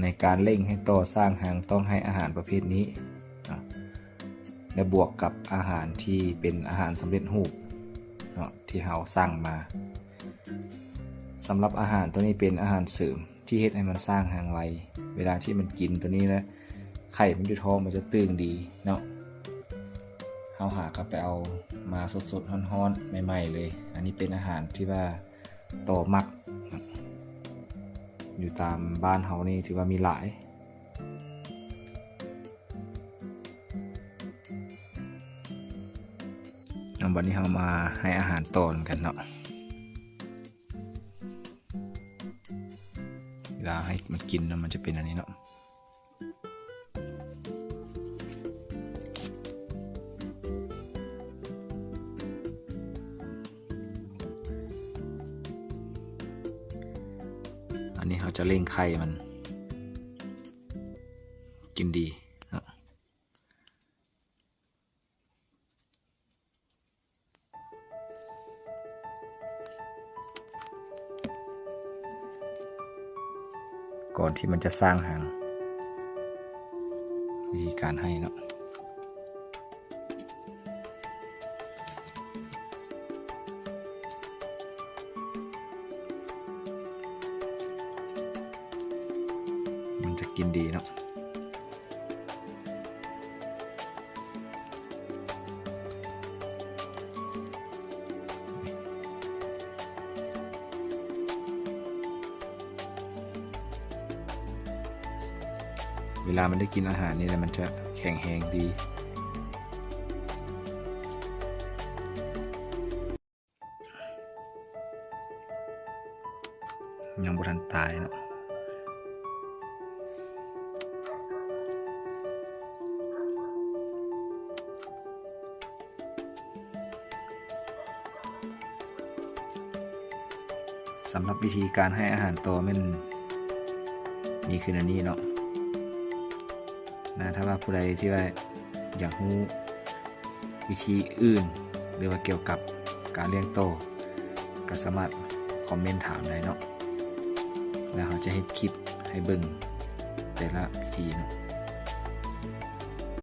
ในการเร่งให้โตสร้างหางต้องให้อาหารประเภทนี้และบวกกับอาหารที่เป็นอาหารสำเร็จรูปที่เราสั่งมาสำหรับอาหารตัวนี้เป็นอาหารเสริมที่เฮ็ดให้มันสร้างหางไวเวลาที่มันกินตัวนี้แล้วไข่มันอยู่ท้องมันจะตึงดีเนาะเราหากลับไปเอามาสดๆร้อนๆใหม่ๆเลยอันนี้เป็นอาหารที่ว่าโตมักอยู่ตามบ้านเฮานี่ถือว่ามีหลายวันนี้เรามาให้อาหารโตกันเนาะเวลาให้มันกินมันจะเป็นอันนี้เนาะอันนี้เราจะเร่งไข่มันกินดีเนาะก่อนที่มันจะสร้างหางวิธีการให้เนาะมันจะกินดีเนาะเวลามันได้กินอาหารนี่แหละมันจะแข็งแรงดียังบ่ทันตายนะสำหรับวิธีการให้อาหารตัวมันมีคืออันนี้เนาะถ้าว่าผู้ใดที่ว่าอยากรู้วิธีอื่นหรือว่าเกี่ยวกับการเลี้ยงโตก็สามารถคอมเมนต์ถามได้เนาะแล้วเขาจะให้คลิปให้เบิ่งแต่ละวิธีเนาะ